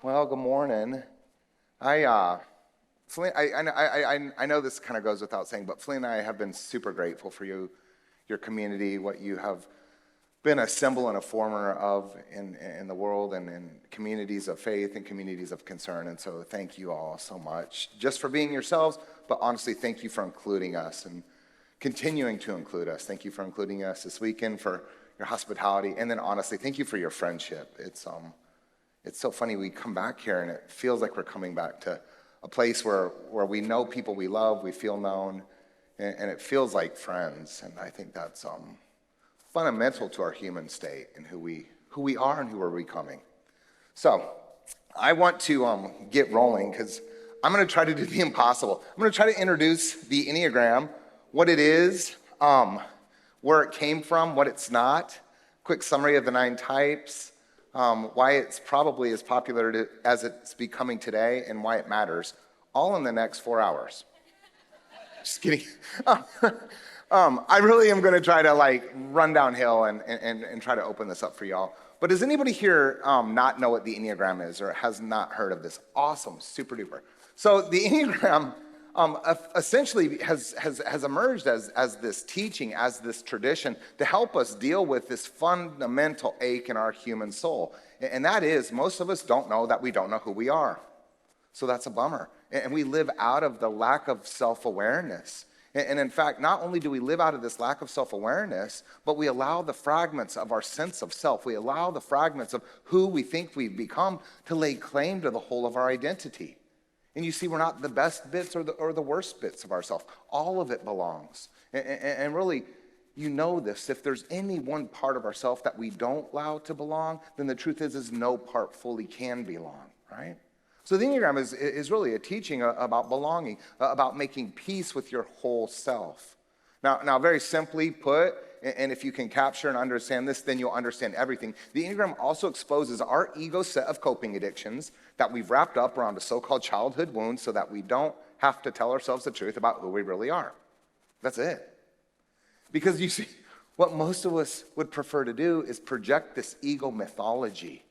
Well, good morning. Flynn, I know this kind of goes without saying, but Flynn and I have been super grateful for you, your community, what you have been a symbol and a former of in the world and in communities of faith and communities of concern. And so thank you all so much just for being yourselves, but honestly, thank you for including us and continuing to include us. Thank you for including us this weekend, for your hospitality, and then honestly, thank you for your friendship. It's so funny, we come back here and it feels like we're coming back to a place where we know people we love, we feel known, and it feels like friends. And I think that's fundamental to our human state and who we are and who we're becoming. So I want to get rolling because I'm going to try to do the impossible. I'm going to try to introduce the Enneagram, what it is, where it came from, what it's not, quick summary of the 9 types, why it's probably as popular as it's becoming today, and why it matters, all in the next 4 hours. Just kidding. I really am going to try to run downhill and try to open this up for y'all. But does anybody here not know what the Enneagram is or has not heard of this? Awesome, super duper. So the Enneagram essentially has emerged as this teaching, as this tradition to help us deal with this fundamental ache in our human soul. And that is, most of us don't know that we don't know who we are. So that's a bummer. And we live out of the lack of self-awareness. And in fact, not only do we live out of this lack of self-awareness, but we allow the fragments of our sense of self, we allow the fragments of who we think we've become to lay claim to the whole of our identity. And you see, we're not the best bits or the worst bits of ourselves. All of it belongs. And really, you know this. If there's any one part of ourselves that we don't allow to belong, then the truth is no part fully can belong, right? So the Enneagram is really a teaching about belonging, about making peace with your whole self. Now, very simply put, and if you can capture and understand this, then you'll understand everything. The Enneagram also exposes our ego set of coping addictions that we've wrapped up around a so-called childhood wound so that we don't have to tell ourselves the truth about who we really are. That's it. Because you see, what most of us would prefer to do is project this ego mythology,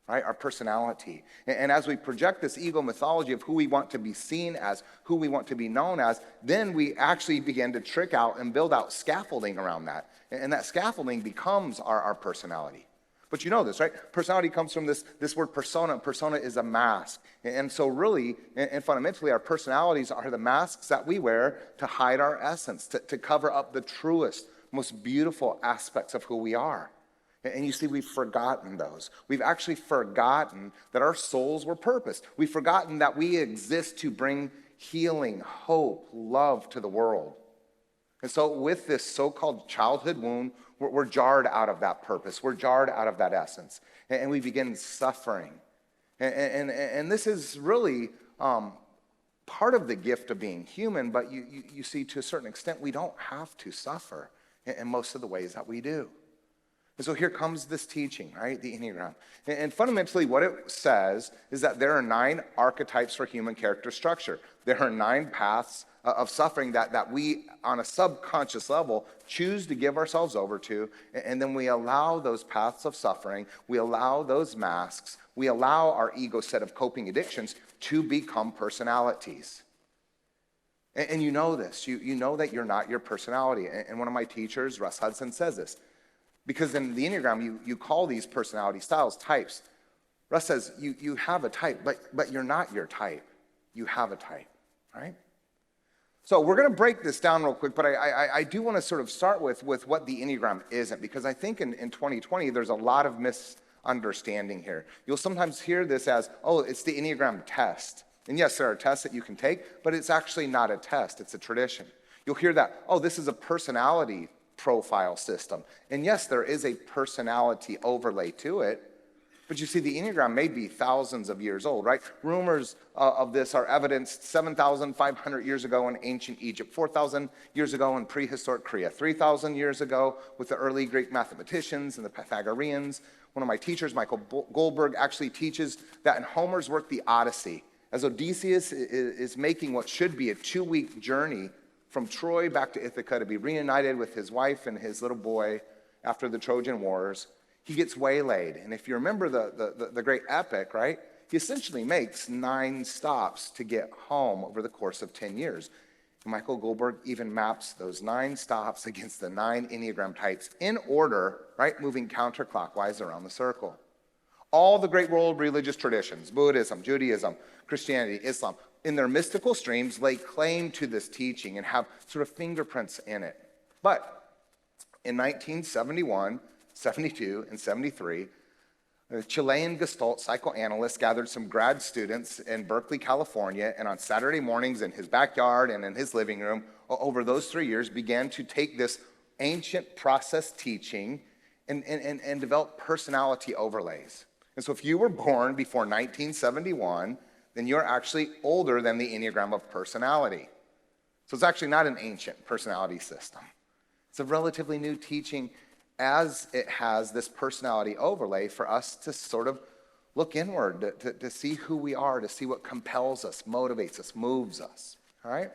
right? Our personality. And as we project this ego mythology of who we want to be seen as, who we want to be known as, then we actually begin to trick out and build out scaffolding around that. And that scaffolding becomes our personality. But you know this, right? Personality comes from this word persona. Persona is a mask. And so really, and fundamentally, our personalities are the masks that we wear to hide our essence, to cover up the truest, most beautiful aspects of who we are. And you see, we've forgotten those. We've actually forgotten that our souls were purposed. We've forgotten that we exist to bring healing, hope, love to the world. And so with this so-called childhood wound, we're jarred out of that purpose. We're jarred out of that essence. And we begin suffering. And this is really part of the gift of being human, but you see, to a certain extent, we don't have to suffer in most of the ways that we do. And so here comes this teaching, right? The Enneagram. And fundamentally what it says is that there are 9 archetypes for human character structure. There are 9 paths of suffering that we, on a subconscious level, choose to give ourselves over to. And then we allow those paths of suffering, we allow those masks, we allow our ego set of coping addictions to become personalities. And you know this. You know that you're not your personality. And one of my teachers, Russ Hudson, says this. Because in the Enneagram, you call these personality styles types. Russ says, you have a type, but you're not your type. You have a type, right? So we're going to break this down real quick, but I do want to sort of start with what the Enneagram isn't, because I think in 2020, there's a lot of misunderstanding here. You'll sometimes hear this as, oh, it's the Enneagram test. And yes, there are tests that you can take, but it's actually not a test. It's a tradition. You'll hear that, oh, this is a personality profile system. And yes, there is a personality overlay to it, but you see, the Enneagram may be thousands of years old, right? Rumors of this are evidenced 7,500 years ago in ancient Egypt, 4,000 years ago in prehistoric Korea, 3,000 years ago with the early Greek mathematicians and the Pythagoreans. One of my teachers, Michael Goldberg, actually teaches that in Homer's work, The Odyssey, as Odysseus is making what should be a 2-week journey from Troy back to Ithaca to be reunited with his wife and his little boy after the Trojan Wars, he gets waylaid. And if you remember the great epic, right, he essentially makes 9 stops to get home over the course of 10 years. And Michael Goldberg even maps those 9 stops against the 9 Enneagram types in order, right, moving counterclockwise around the circle. All the great world religious traditions, Buddhism, Judaism, Christianity, Islam, in their mystical streams lay claim to this teaching and have sort of fingerprints in it. But in 1971, 72, and 73, a Chilean Gestalt psychoanalyst gathered some grad students in Berkeley, California, and on Saturday mornings in his backyard and in his living room, over those 3 years, began to take this ancient process teaching and develop personality overlays. And so if you were born before 1971, then you're actually older than the Enneagram of Personality. So it's actually not an ancient personality system. It's a relatively new teaching as it has this personality overlay for us to sort of look inward, to see who we are, to see what compels us, motivates us, moves us, all right?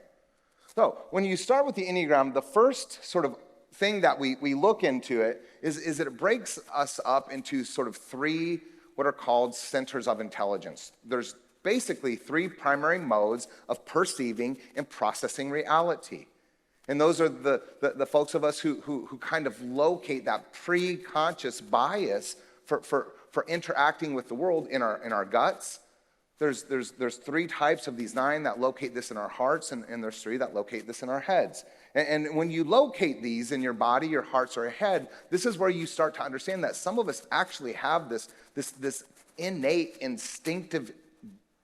So when you start with the Enneagram, the first sort of thing that we look into it is that it breaks us up into sort of 3 what are called centers of intelligence. There's basically 3 primary modes of perceiving and processing reality. And those are the folks of us who kind of locate that pre-conscious bias for interacting with the world in our guts. There's 3 types of these 9 that locate this in our hearts, and there's 3 that locate this in our heads. And when you locate these in your body, your hearts, or your head, this is where you start to understand that some of us actually have this innate instinctive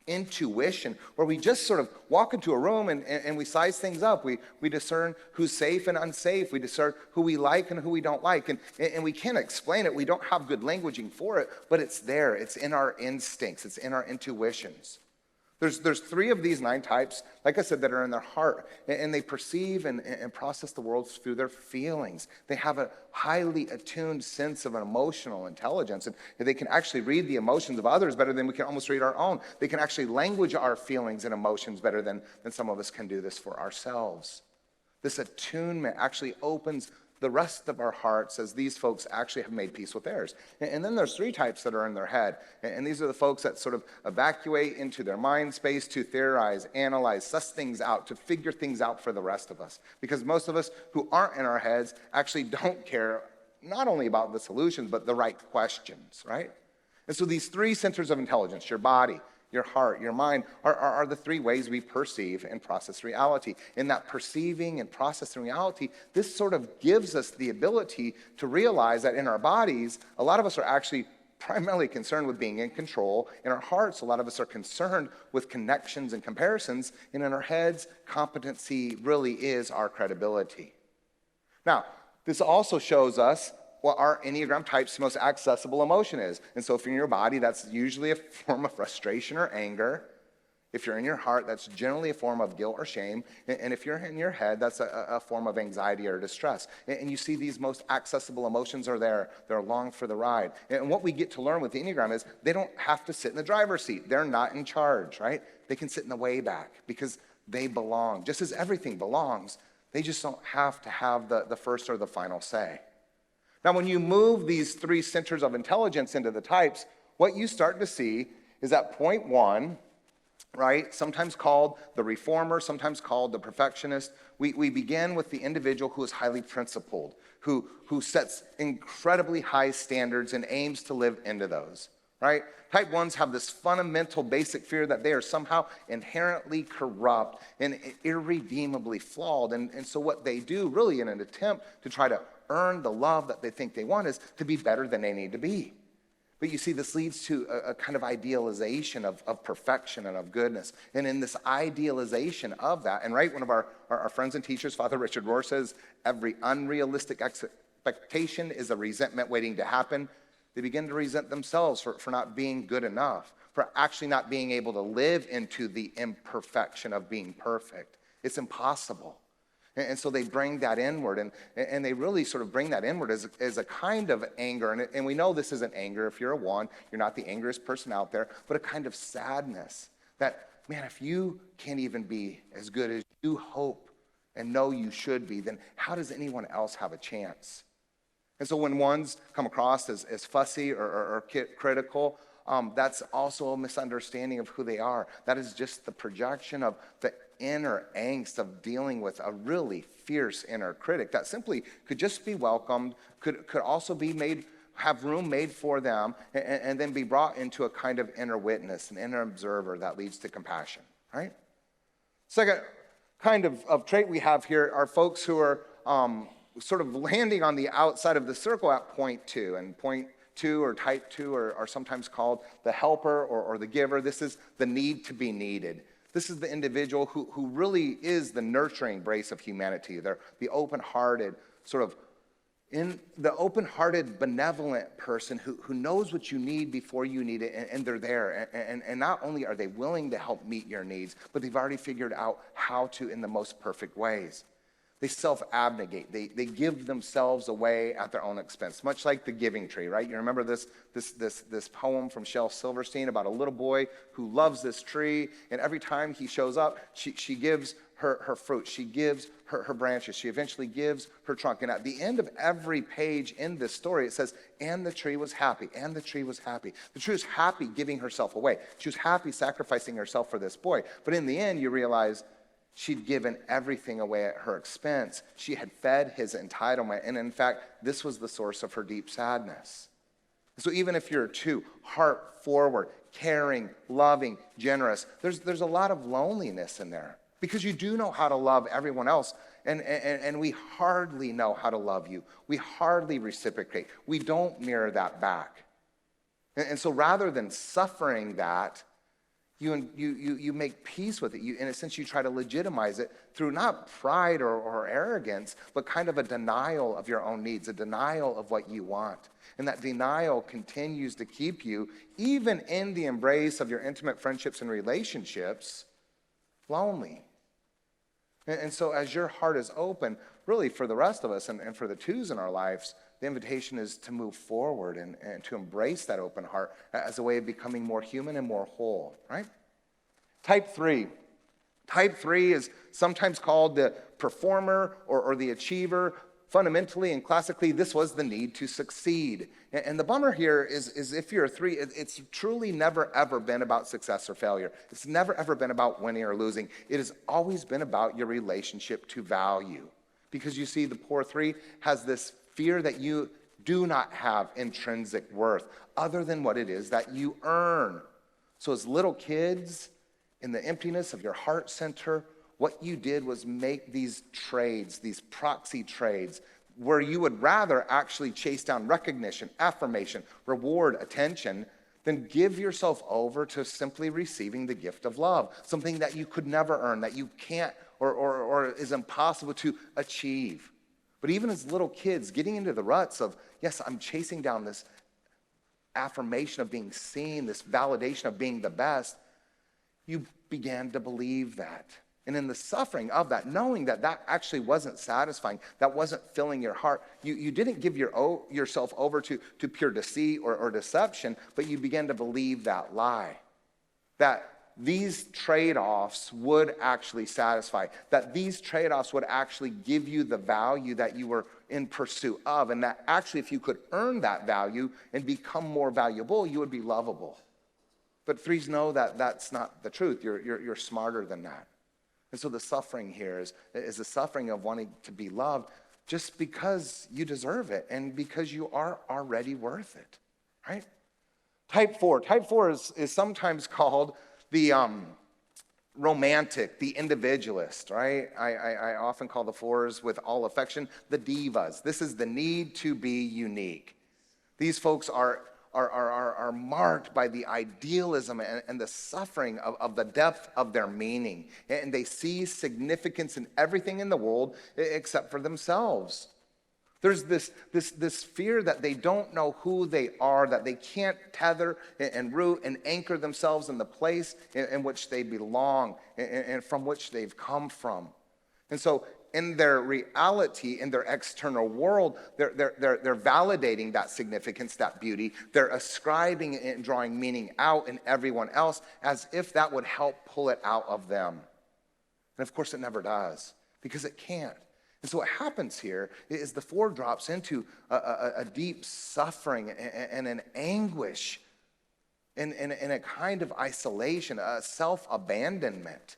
intuition where we just sort of walk into a room and we size things up. We discern who's safe and unsafe. We discern who we like and who we don't like. And we can't explain it. We don't have good languaging for it, but it's there. It's in our instincts. It's in our intuitions. There's 3 of these 9 types, like I said, that are in their heart, and they perceive and process the world through their feelings. They have a highly attuned sense of an emotional intelligence, and they can actually read the emotions of others better than we can almost read our own. They can actually language our feelings and emotions better than some of us can do this for ourselves. This attunement actually opens the rest of our hearts as these folks actually have made peace with theirs. And then there's 3 types that are in their head. And these are the folks that sort of evacuate into their mind space to theorize, analyze, suss things out, to figure things out for the rest of us. Because most of us who aren't in our heads actually don't care not only about the solutions, but the right questions, right? And so these 3 centers of intelligence, your body, your heart, your mind, are the 3 ways we perceive and process reality. In that perceiving and processing reality, this sort of gives us the ability to realize that in our bodies, a lot of us are actually primarily concerned with being in control. In our hearts, a lot of us are concerned with connections and comparisons. And in our heads, competency really is our credibility. Now, this also shows us what our Enneagram type's most accessible emotion is. And so if you're in your body, that's usually a form of frustration or anger. If you're in your heart, that's generally a form of guilt or shame. And if you're in your head, that's a form of anxiety or distress. And you see these most accessible emotions are there. They're along for the ride. And what we get to learn with the Enneagram is they don't have to sit in the driver's seat. They're not in charge, right? They can sit in the way back because they belong. Just as everything belongs, they just don't have to have the first or the final say. Now, when you move these 3 centers of intelligence into the types, what you start to see is that point 1, right, sometimes called the reformer, sometimes called the perfectionist, we begin with the individual who is highly principled, who sets incredibly high standards and aims to live into those, right? Type 1s have this fundamental basic fear that they are somehow inherently corrupt and irredeemably flawed. And so what they do really in an attempt to try to earn the love that they think they want is to be better than they need to be. But you see, this leads to a kind of idealization of perfection and of goodness. And in this idealization of that, and right, one of our friends and teachers, Father Richard Rohr, says, every unrealistic expectation is a resentment waiting to happen. They begin to resent themselves for not being good enough, for actually not being able to live into the imperfection of being perfect. It's impossible. And so they bring that inward, and they really sort of bring that inward as a kind of anger. And we know this isn't anger. If you're a 1, you're not the angriest person out there, but a kind of sadness that, man, if you can't even be as good as you hope and know you should be, then how does anyone else have a chance? And so when 1s come across as fussy or critical, that's also a misunderstanding of who they are. That is just the projection of the inner angst of dealing with a really fierce inner critic that simply could just be welcomed, could also be made, have room made for them, and then be brought into a kind of inner witness, an inner observer that leads to compassion, right? Second kind of trait we have here are folks who are sort of landing on the outside of the circle at point two. And point two or type two are sometimes called the helper or the giver. This is the need to be needed. This is the individual who really is the nurturing brace of humanity. They're the open-hearted, sort of in the open-hearted, benevolent person who knows what you need before you need it, and they're there. And not only are they willing to help meet your needs, but they've already figured out how to in the most perfect ways. They self-abnegate. They give themselves away at their own expense, much like the giving tree, right? You remember this poem from Shel Silverstein about a little boy who loves this tree, and every time he shows up, she gives her fruit. She gives her branches. She eventually gives her trunk. And at the end of every page in this story, it says, and the tree was happy, and the tree was happy. The tree was happy giving herself away. She was happy sacrificing herself for this boy. But in the end, you realize she'd given everything away at her expense. She had fed his entitlement. And in fact, this was the source of her deep sadness. So even if you're too heart-forward, caring, loving, generous, there's a lot of loneliness in there. Because you do know how to love everyone else, and we hardly know how to love you. We hardly reciprocate. We don't mirror that back. And so rather than suffering that, you make peace with it. In a sense, you try to legitimize it through not pride or arrogance, but kind of a denial of your own needs, a denial of what you want. And that denial continues to keep you, even in the embrace of your intimate friendships and relationships, lonely. And so as your heart is open, really for the rest of us and for the twos in our lives, the invitation is to move forward and to embrace that open heart as a way of becoming more human and more whole, right? Type 3. Type 3 is sometimes called the performer or the achiever. Fundamentally and classically, this was the need to succeed. And the bummer here is if you're a 3, it's truly never, ever been about success or failure. It's never, ever been about winning or losing. It has always been about your relationship to value. Because you see, the poor 3 has this fear that you do not have intrinsic worth other than what it is that you earn. So as little kids, in the emptiness of your heart center, what you did was make these trades, these proxy trades, where you would rather actually chase down recognition, affirmation, reward, attention, than give yourself over to simply receiving the gift of love, something that you could never earn, that you can't or is impossible to achieve. But even as little kids, getting into the ruts of, yes, I'm chasing down this affirmation of being seen, this validation of being the best, you began to believe that. And in the suffering of that, knowing that that actually wasn't satisfying, that wasn't filling your heart, you didn't give yourself over to pure deceit or deception, but you began to believe that lie. That these trade-offs would actually satisfy, that these trade-offs would actually give you the value that you were in pursuit of, and that actually if you could earn that value and become more valuable, you would be lovable. But 3s know that that's not the truth. You're smarter than that. And so the suffering here is the suffering of wanting to be loved just because you deserve it and because you are already worth it, right? Type 4. Type 4 is sometimes called the romantic, the individualist, right? I often call the 4s with all affection the divas. This is the need to be unique. These folks are marked by the idealism and the suffering of the depth of their meaning. And they see significance in everything in the world except for themselves. There's this fear that they don't know who they are, that they can't tether and root and anchor themselves in the place in which they belong and from which they've come from. And so in their reality, in their external world, they're validating that significance, that beauty. They're ascribing and drawing meaning out in everyone else as if that would help pull it out of them. And of course it never does, because it can't. And so what happens here is the 4 drops into a deep suffering and an anguish in a kind of isolation, a self-abandonment.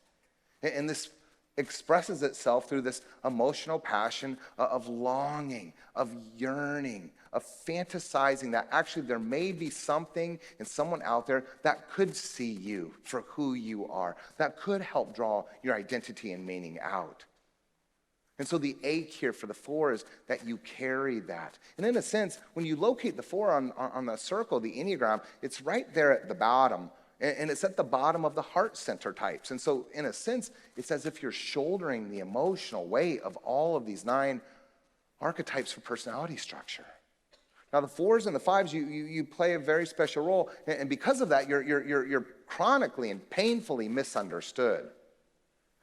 And this expresses itself through this emotional passion of longing, of yearning, of fantasizing that actually there may be something and someone out there that could see you for who you are, that could help draw your identity and meaning out. And so the ache here for the 4 is that you carry that. And in a sense, when you locate the 4 on the circle, the Enneagram, it's right there at the bottom. And it's at the bottom of the heart center types. And so in a sense, it's as if you're shouldering the emotional weight of all of these 9 archetypes for personality structure. Now the 4s and the 5s, you play a very special role. And because of that, you're chronically and painfully misunderstood.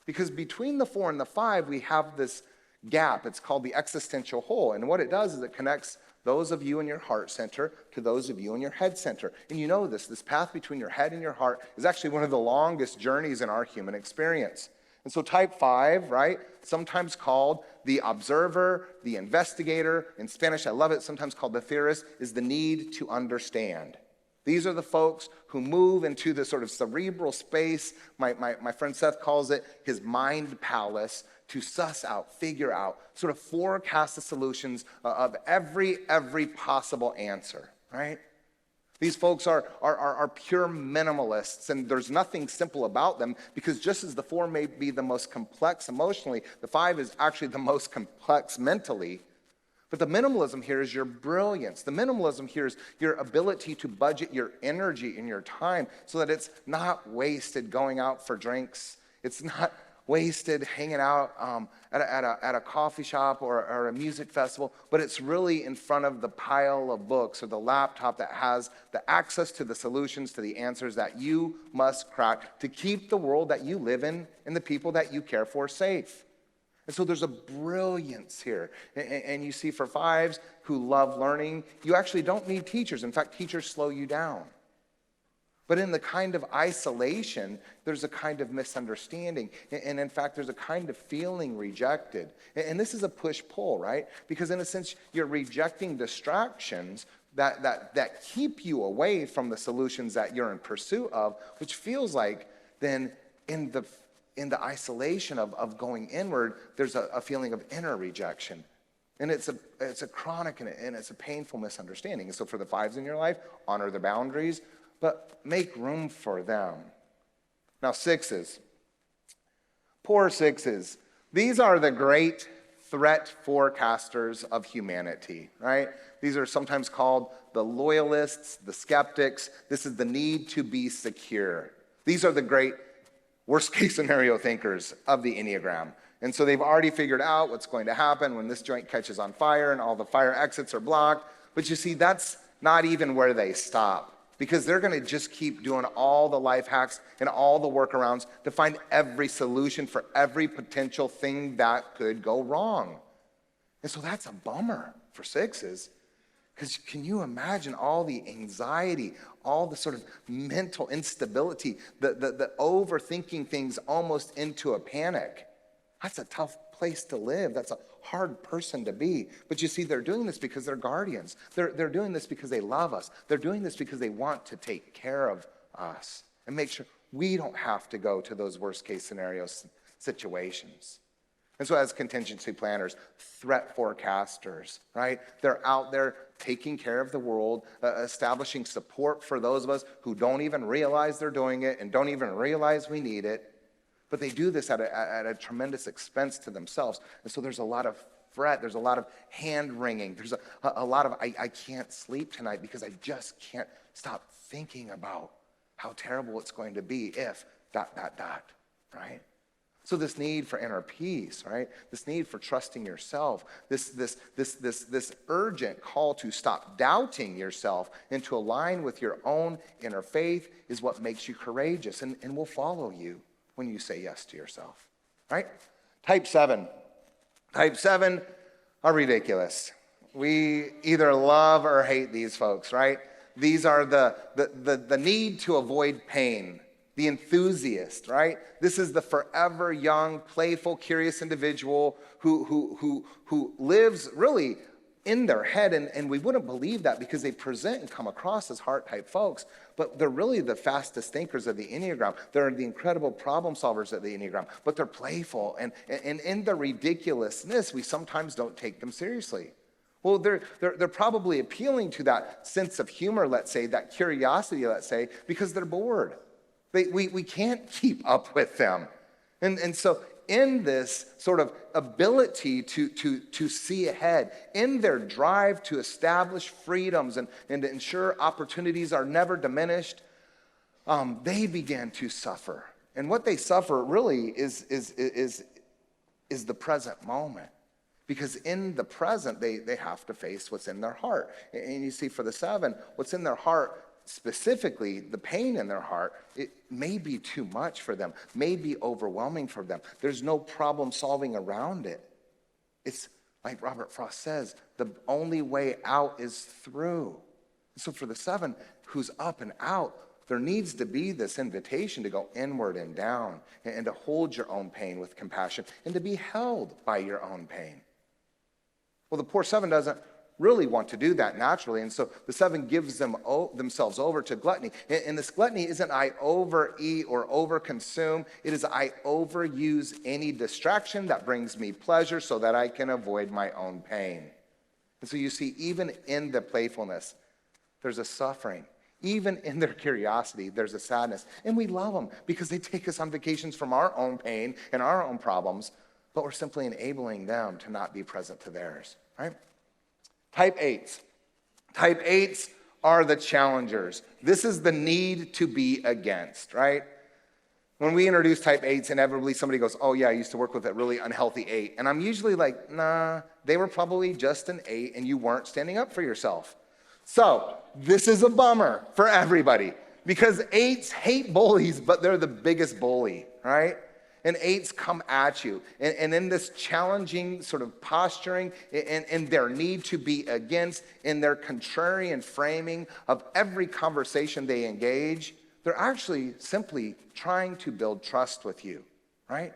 Because between the 4 and the 5, we have this gap. It's called the existential hole. And what it does is it connects those of you in your heart center to those of you in your head center. And you know this path between your head and your heart is actually one of the longest journeys in our human experience. And so type 5, right, sometimes called the observer, the investigator, in Spanish I love it, sometimes called the theorist, is the need to understand. These are the folks who move into the sort of cerebral space. My friend Seth calls it his mind palace, to suss out, figure out, sort of forecast the solutions of every possible answer, right? These folks are pure minimalists, and there's nothing simple about them, because just as the 4 may be the most complex emotionally, the 5 is actually the most complex mentally. But the minimalism here is your brilliance. The minimalism here is your ability to budget your energy and your time so that it's not wasted going out for drinks. It's not wasted hanging out at a coffee shop or a music festival, but it's really in front of the pile of books or the laptop that has the access to the solutions, to the answers that you must crack to keep the world that you live in and the people that you care for safe. And so there's a brilliance here. And you see, for 5s who love learning, you actually don't need teachers. In fact, teachers slow you down. But in the kind of isolation, there's a kind of misunderstanding. And in fact, there's a kind of feeling rejected. And this is a push-pull, right? Because in a sense, you're rejecting distractions that keep you away from the solutions that you're in pursuit of, which feels like then in the isolation of going inward, there's a feeling of inner rejection. And it's a chronic and it's a painful misunderstanding. And so for the 5s in your life, honor the boundaries, but make room for them. Now 6s. Poor 6s. These are the great threat forecasters of humanity, right? These are sometimes called the loyalists, the skeptics. This is the need to be secure. These are the great worst case scenario thinkers of the Enneagram. And so they've already figured out what's going to happen when this joint catches on fire and all the fire exits are blocked. But you see, that's not even where they stop, because they're going to just keep doing all the life hacks and all the workarounds to find every solution for every potential thing that could go wrong. And so that's a bummer for 6s. Because can you imagine all the anxiety, all the sort of mental instability, the overthinking things almost into a panic? That's a tough place to live. That's a hard person to be. But you see, they're doing this because they're guardians. They're doing this because they love us. They're doing this because they want to take care of us and make sure we don't have to go to those worst case scenario situations. And so as contingency planners, threat forecasters, right? They're out there taking care of the world, establishing support for those of us who don't even realize they're doing it and don't even realize we need it. But they do this at a tremendous expense to themselves. And so there's a lot of fret. There's a lot of hand-wringing. There's a lot of, I can't sleep tonight because I just can't stop thinking about how terrible it's going to be if ... right? So this need for inner peace, right? This need for trusting yourself, this urgent call to stop doubting yourself and to align with your own inner faith is what makes you courageous and will follow you when you say yes to yourself, right? Type 7. Type 7 are ridiculous. We either love or hate these folks, right? These are the need to avoid pain, the enthusiast, right? This is the forever young, playful, curious individual who lives really in their head, and we wouldn't believe that because they present and come across as heart-type folks, but they're really the fastest thinkers of the Enneagram. They're the incredible problem solvers of the Enneagram, but they're playful, and in the ridiculousness, we sometimes don't take them seriously. Well, they're probably appealing to that sense of humor, let's say, that curiosity, let's say, because they're bored. We can't keep up with them. And so in this sort of ability to see ahead, in their drive to establish freedoms and to ensure opportunities are never diminished, they begin to suffer. And what they suffer really is the present moment. Because in the present, they have to face what's in their heart. And you see, for the 7, what's in their heart, specifically the pain in their heart, it may be too much for them, may be overwhelming for them. There's no problem solving around it. It's like Robert Frost says, the only way out is through. So for the 7 who's up and out, there needs to be this invitation to go inward and down and to hold your own pain with compassion and to be held by your own pain. Well, the poor 7 doesn't really want to do that naturally, and so the 7 gives themselves over to gluttony. And this gluttony isn't I overeat or overconsume. It is I overuse any distraction that brings me pleasure so that I can avoid my own pain. And so you see, even in the playfulness, there's a suffering. Even in their curiosity, there's a sadness. And we love them because they take us on vacations from our own pain and our own problems, but we're simply enabling them to not be present to theirs, right? Type 8s. Type 8s are the challengers. This is the need to be against, right? When we introduce type 8s, inevitably somebody goes, oh yeah, I used to work with a really unhealthy 8. And I'm usually like, nah, they were probably just an 8 and you weren't standing up for yourself. So this is a bummer for everybody because 8s hate bullies, but they're the biggest bully, right? And 8s come at you. And in this challenging sort of posturing and their need to be against, in their contrarian framing of every conversation they engage, they're actually simply trying to build trust with you, right?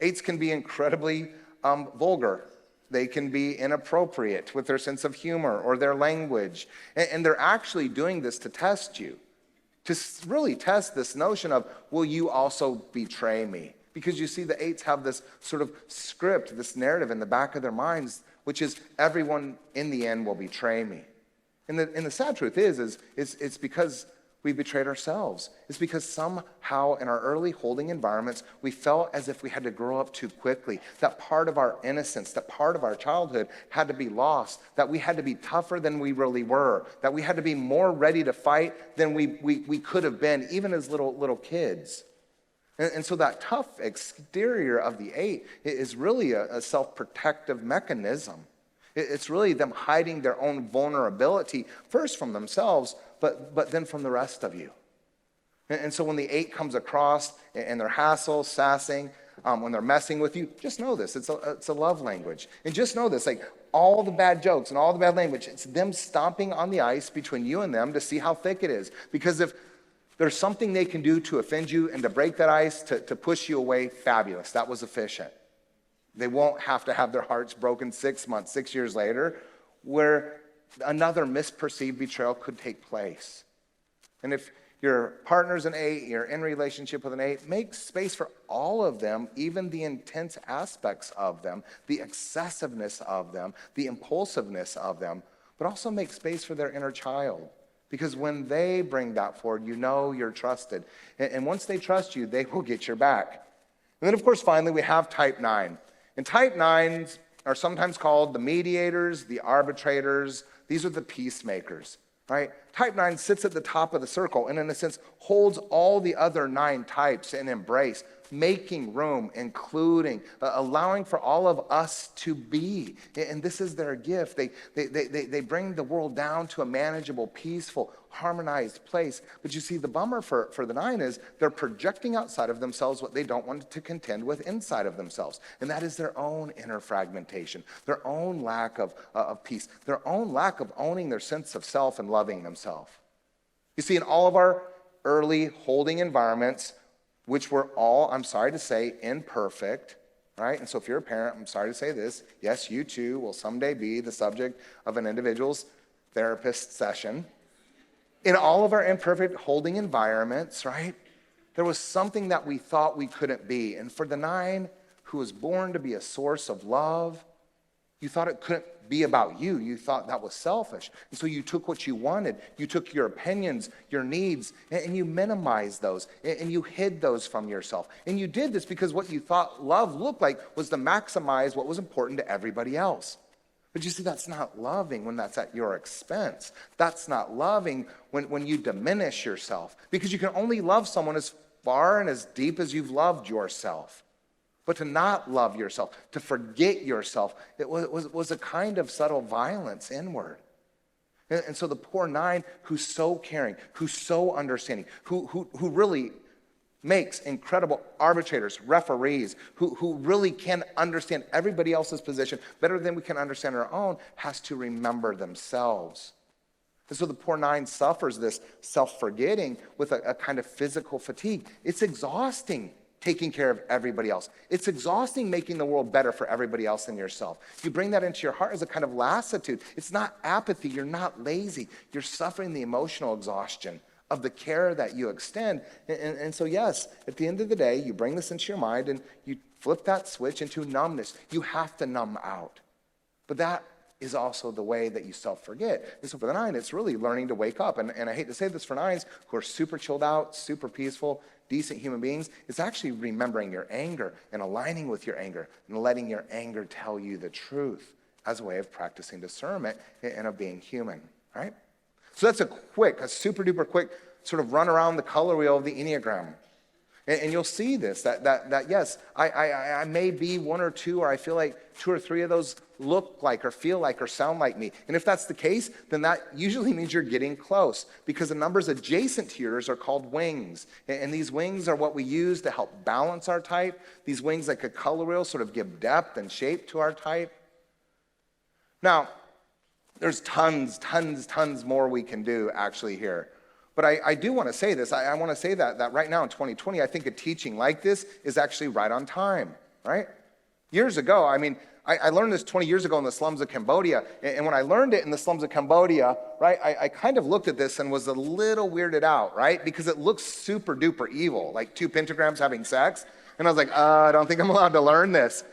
8s can be incredibly vulgar. They can be inappropriate with their sense of humor or their language. And they're actually doing this to test you, to really test this notion of, will you also betray me? Because you see, the 8s have this sort of script, this narrative in the back of their minds, which is everyone in the end will betray me. And the sad truth is it's because we betrayed ourselves. It's because somehow in our early holding environments, we felt as if we had to grow up too quickly. That part of our innocence, that part of our childhood had to be lost, that we had to be tougher than we really were, that we had to be more ready to fight than we could have been, even as little kids. And so that tough exterior of the 8 is really a self-protective mechanism. It's really them hiding their own vulnerability, first from themselves, but then from the rest of you. And so when the 8 comes across and they're hassle, sassing, when they're messing with you, just know this, it's a love language. And just know this, like all the bad jokes and all the bad language, it's them stomping on the ice between you and them to see how thick it is. Because if there's something they can do to offend you and to break that ice, to push you away, fabulous. That was efficient. They won't have to have their hearts broken 6 months, 6 years later, where another misperceived betrayal could take place. And if your partner's an 8, you're in relationship with an 8, make space for all of them, even the intense aspects of them, the excessiveness of them, the impulsiveness of them, but also make space for their inner child. Because when they bring that forward, you know you're trusted. And once they trust you, they will get your back. And then, of course, finally, we have type 9. And type 9s are sometimes called the mediators, the arbitrators. These are the peacemakers, right? Type 9 sits at the top of the circle and, in a sense, holds all the other 9 types in embrace, making room, including, allowing for all of us to be. And this is their gift. They bring the world down to a manageable, peaceful, harmonized place. But you see, the bummer for the 9 is they're projecting outside of themselves what they don't want to contend with inside of themselves. And that is their own inner fragmentation, their own lack of peace, their own lack of owning their sense of self and loving themselves. You see, in all of our early holding environments, which were all, I'm sorry to say, imperfect, right? And so if you're a parent, I'm sorry to say this, yes, you too will someday be the subject of an individual's therapist session. In all of our imperfect holding environments, right, there was something that we thought we couldn't be. And for the 9 who was born to be a source of love, you thought it couldn't be about you. You thought that was selfish. And so you took what you wanted. You took your opinions, your needs, and you minimized those. And you hid those from yourself. And you did this because what you thought love looked like was to maximize what was important to everybody else. But you see, that's not loving when that's at your expense. That's not loving when you diminish yourself. Because you can only love someone as far and as deep as you've loved yourself. But to not love yourself, to forget yourself, it was a kind of subtle violence inward. And so the poor 9 who's so caring, who's so understanding, who really makes incredible arbitrators, referees, who really can understand everybody else's position better than we can understand our own, has to remember themselves. And so the poor 9 suffers this self-forgetting with a kind of physical fatigue. It's exhausting taking care of everybody else. It's exhausting making the world better for everybody else than yourself. You bring that into your heart as a kind of lassitude. It's not apathy. You're not lazy. You're suffering the emotional exhaustion of the care that you extend. And so, yes, at the end of the day, you bring this into your mind and you flip that switch into numbness. You have to numb out. But that is also the way that you self-forget. And so for the 9, it's really learning to wake up. And I hate to say this for 9s who are super chilled out, super peaceful, decent human beings. It's actually remembering your anger and aligning with your anger and letting your anger tell you the truth as a way of practicing discernment and of being human, right? So that's a super duper quick sort of run around the color wheel of the Enneagram. And you'll see this, that yes, I may be 1 or 2, or I feel like 2 or 3 of those look like or feel like or sound like me. And if that's the case, then that usually means you're getting close, because the numbers adjacent to yours are called wings. And these wings are what we use to help balance our type. These wings, like a color wheel, sort of give depth and shape to our type. Now, there's tons more we can do actually here. But I do want to say this. I want to say that right now in 2020, I think a teaching like this is actually right on time, right? Years ago, I learned this 20 years ago in the slums of Cambodia. And when I learned it in the slums of Cambodia, right, I kind of looked at this and was a little weirded out, right? Because it looks super duper evil, like 2 pentagrams having sex. And I was like, I don't think I'm allowed to learn this.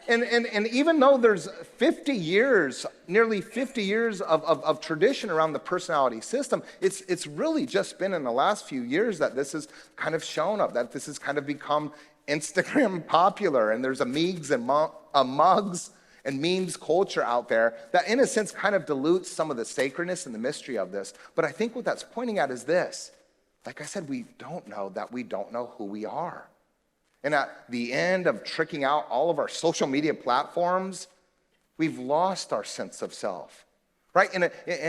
And even though there's 50 years, nearly 50 years of tradition around the personality system, it's really just been in the last few years that this has kind of shown up, that this has kind of become Instagram popular, and there's a memes and mugs and memes culture out there that in a sense kind of dilutes some of the sacredness and the mystery of this. But I think what that's pointing at is this. Like I said, we don't know that we don't know who we are. And at the end of tricking out all of our social media platforms, we've lost our sense of self, right? In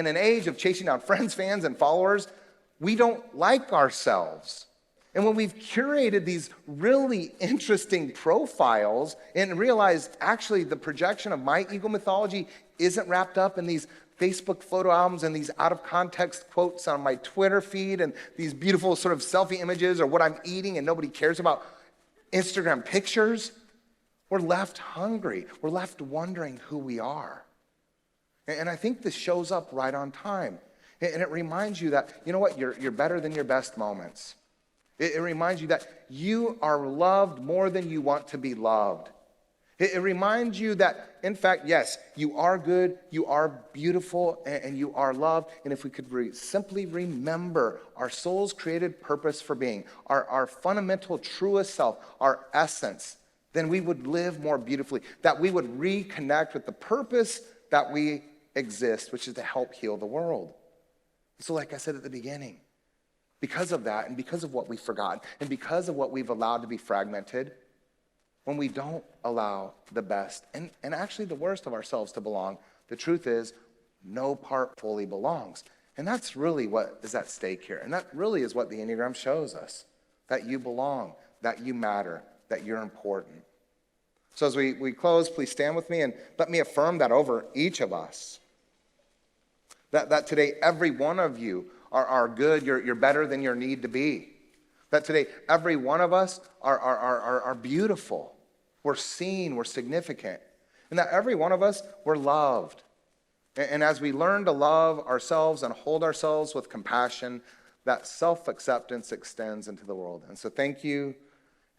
an age of chasing down friends, fans, and followers, we don't like ourselves. And when we've curated these really interesting profiles and realized actually the projection of my ego mythology isn't wrapped up in these Facebook photo albums and these out of context quotes on my Twitter feed and these beautiful sort of selfie images or what I'm eating and nobody cares about Instagram pictures, we're left hungry. We're left wondering who we are. And I think this shows up right on time. And it reminds you that, you know what, you're better than your best moments. It reminds you that you are loved more than you want to be loved. It reminds you that, in fact, yes, you are good, you are beautiful, and you are loved. And if we could simply remember our soul's created purpose for being, our fundamental truest self, our essence, then we would live more beautifully, that we would reconnect with the purpose that we exist, which is to help heal the world. So like I said at the beginning, because of that and because of what we've forgotten and because of what we've allowed to be fragmented, when we don't allow the best and actually the worst of ourselves to belong, the truth is no part fully belongs. And that's really what is at stake here. And that really is what the Enneagram shows us, that you belong, that you matter, that you're important. So as we close, please stand with me and let me affirm that over each of us. That today every one of you are good, you're better than your need to be. That today every one of us are beautiful. we're seen, we're significant, and that every one of us, we're loved. And as we learn to love ourselves and hold ourselves with compassion, that self-acceptance extends into the world. And so thank you,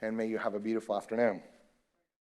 and may you have a beautiful afternoon.